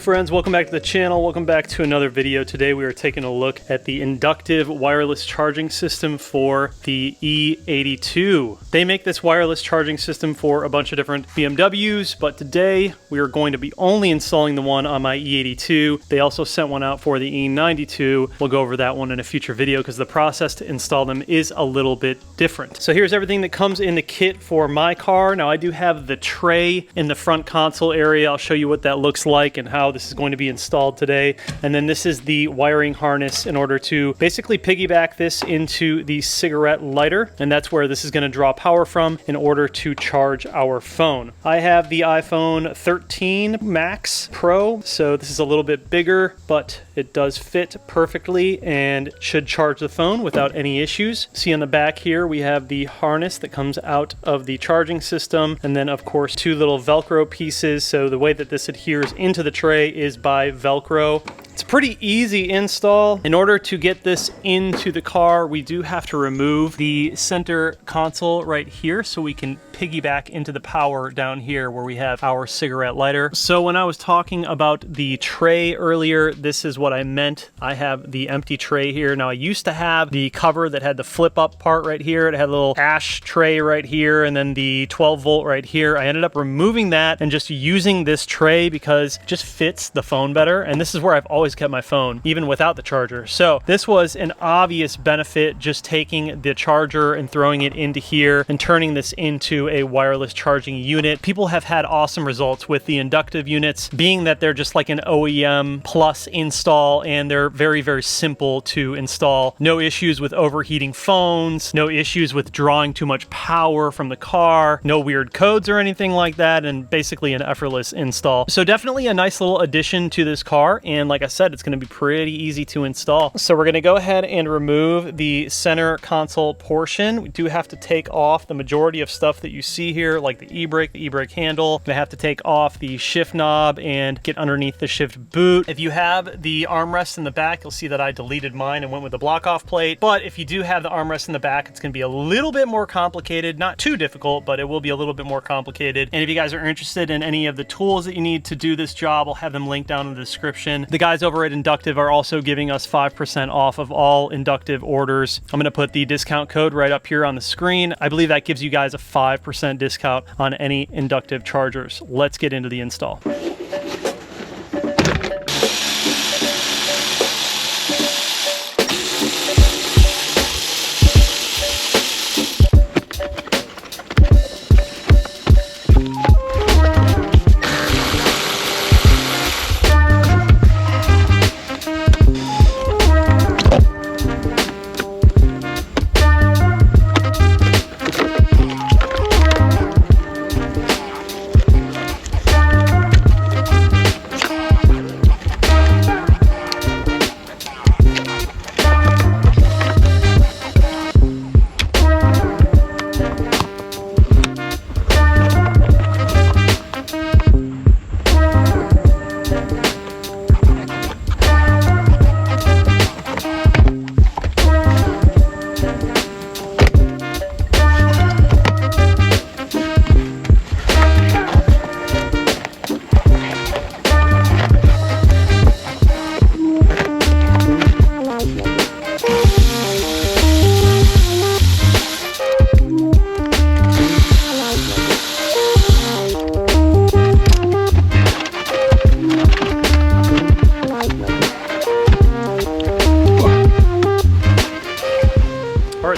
friends, welcome back to the channel. Welcome back to another video. Today we are taking a look at the Induktiv wireless charging system for the E82. They make this wireless charging system for a bunch of different BMWs, but today we are going to be only installing the one on my E82. They also sent one out for the E92. We'll go over that one in a future video because the process to install them is a little bit different. So here's everything that comes in the kit for my car. Now I do have the tray in the front console area. I'll show you what that looks like and how this is going to be installed today. And then this is the wiring harness in order to basically piggyback this into the cigarette lighter. And that's where this is going to draw power from in order to charge our phone. I have the iPhone 13 Max Pro, so this is a little bit bigger, but it does fit perfectly and should charge the phone without any issues. See on the back here, we have the harness that comes out of the charging system. And then of course, two little Velcro pieces. So the way that this adheres into the tray is by Velcro. It's a pretty easy install. In order to get this into the car, we do have to remove the center console right here so we can piggyback into the power down here where we have our cigarette lighter. So when I was talking about the tray earlier, this is what I meant. I have the empty tray here. Now I used to have the cover that had the flip up part right here. It had a little ash tray right here and then the 12 volt right here. I ended up removing that and just using this tray because it just fits the phone better. And this is where I've always kept my phone, even without the charger. So this was an obvious benefit, just taking the charger and throwing it into here and turning this into a wireless charging unit. People have had awesome results with the Induktiv units, being that they're just like an OEM plus install and they're very, very simple to install. No issues with overheating phones, no issues with drawing too much power from the car, no weird codes or anything like that, and basically an effortless install. So definitely a nice little addition to this car, and like I said, it's going to be pretty easy to install. So we're going to go ahead and remove the center console portion. We do have to take off the majority of stuff that you see here, like the e-brake handle. Gonna have to take off the shift knob and get underneath the shift boot. If you have the armrest in the back, you'll see that I deleted mine and went with the block off plate. But if you do have the armrest in the back, it's gonna be a little bit more complicated. Not too difficult, but it will be a little bit more complicated. And if you guys are interested in any of the tools that you need to do this job, I'll have them linked down in the description. The guys over at Induktiv are also giving us 5% off of all Induktiv orders. I'm gonna put the discount code right up here on the screen. I believe that gives you guys a 5% discount on any Induktiv chargers. Let's get into the install.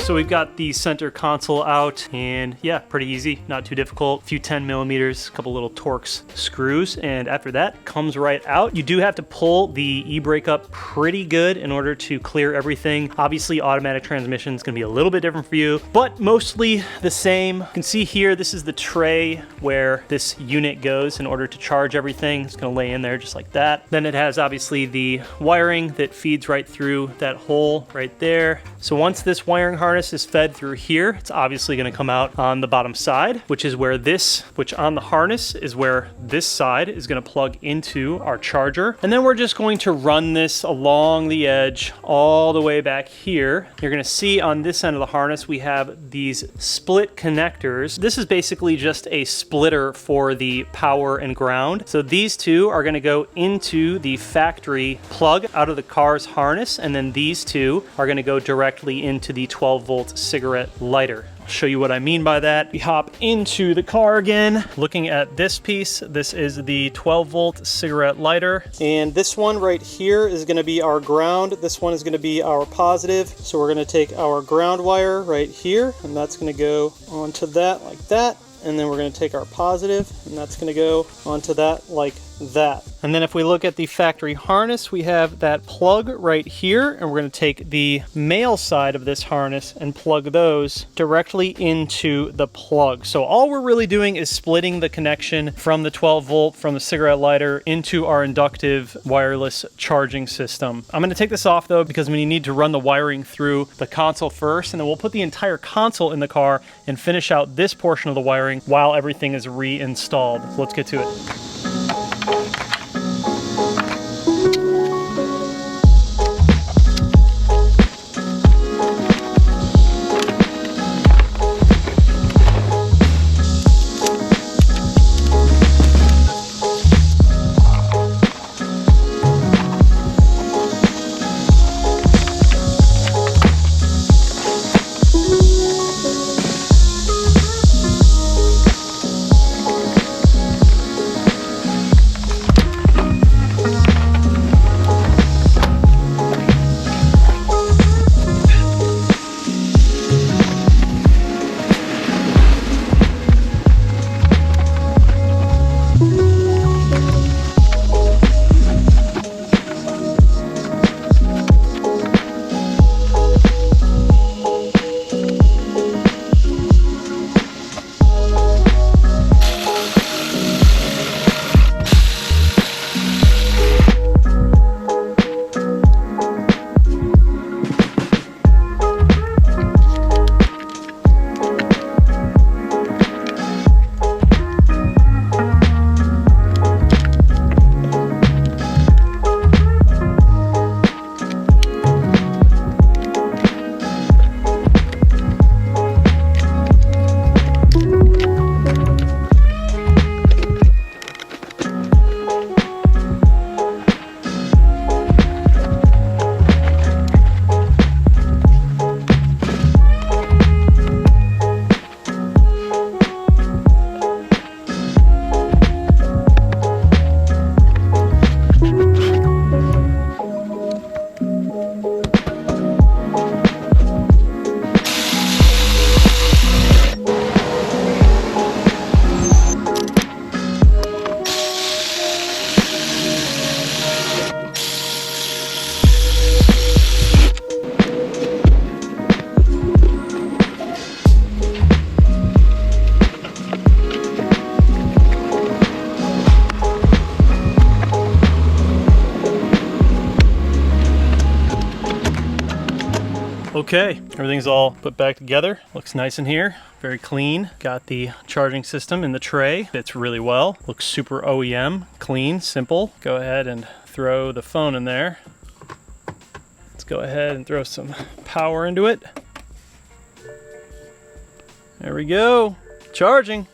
So we've got the center console out, and yeah, pretty easy, not too difficult. A few 10 millimeters, a couple little Torx screws, and after that, comes right out. You do have to pull the e-brake up pretty good in order to clear everything. Obviously, automatic transmission is going to be a little bit different for you, but mostly the same. You can see here, this is the tray where this unit goes in order to charge everything. It's going to lay in there just like that. Then it has obviously the wiring that feeds right through that hole right there. So once this wiring harness harness is fed through here. It's obviously going to come out on the bottom side, which on the harness is where this side is going to plug into our charger. And then we're just going to run this along the edge all the way back here. You're going to see on this end of the harness, we have these split connectors. This is basically just a splitter for the power and ground. So these two are going to go into the factory plug out of the car's harness, and then these two are going to go directly into the 12-volt cigarette lighter. I'll show you what I mean by that. We hop into the car again. Looking at this piece, this is the 12-volt cigarette lighter. And this one right here is going to be our ground. This one is going to be our positive. So we're going to take our ground wire right here, and that's going to go onto that like that. And then we're going to take our positive, and that's going to go onto that like that. And then if we look at the factory harness, we have that plug right here, and we're going to take the male side of this harness and plug those directly into the plug. So all we're really doing is splitting the connection from the 12 volt from the cigarette lighter into our inductive wireless charging system. I'm going to take this off though, because we need to run the wiring through the console first, and then we'll put the entire console in the car and finish out this portion of the wiring while everything is reinstalled. So let's get to it. Okay, everything's all put back together. Looks nice in here, very clean. Got the charging system in the tray, fits really well. Looks super OEM, clean, simple. Go ahead and throw the phone in there. Let's go ahead and throw some power into it. There we go, charging.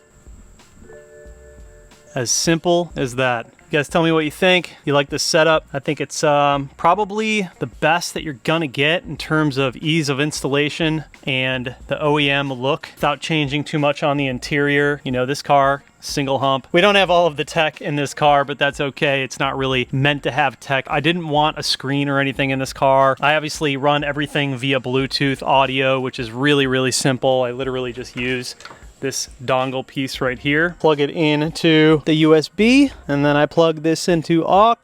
As simple as that. You guys tell me what you think. You like this setup? I think it's probably the best that you're gonna get in terms of ease of installation and the OEM look without changing too much on the interior. You know, this car, single hump. We don't have all of the tech in this car, but that's okay. It's not really meant to have tech. I didn't want a screen or anything in this car. I obviously run everything via Bluetooth audio, which is really, really simple. I literally just use this dongle piece right here, plug it into the USB, and then I plug this into aux.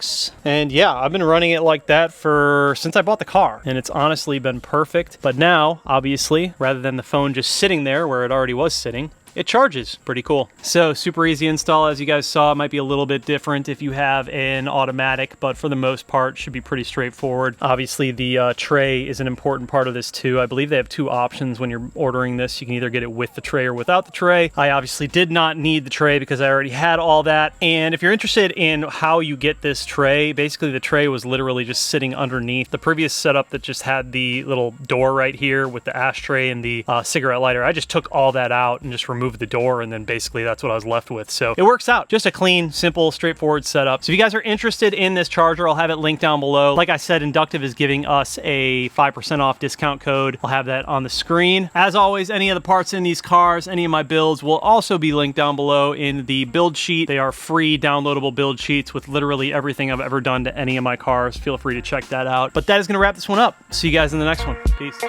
And yeah, I've been running it like that since I bought the car, and it's honestly been perfect. But now, obviously, rather than the phone just sitting there where it already was sitting, it charges. Pretty cool. So super easy install, as you guys saw. It might be a little bit different if you have an automatic, but for the most part should be pretty straightforward. Obviously the tray is an important part of this too. I believe they have two options when you're ordering this. You can either get it with the tray or without the tray. I obviously did not need the tray because I already had all that. And if you're interested in how you get this tray, basically the tray was literally just sitting underneath the previous setup that just had the little door right here with the ashtray and the cigarette lighter. I just took all that out and just removed the door, and then basically that's what I was left with. So it works out. Just a clean, simple, straightforward setup. So if you guys are interested in this charger, I'll have it linked down below. Like I said, Induktiv is giving us a 5% off discount code. I'll have that on the screen. As always, any of the parts in these cars, any of my builds will also be linked down below in the build sheet. They are free downloadable build sheets with literally everything I've ever done to any of my cars. Feel free to check that out. But that is going to wrap this one up. See you guys in the next one. Peace.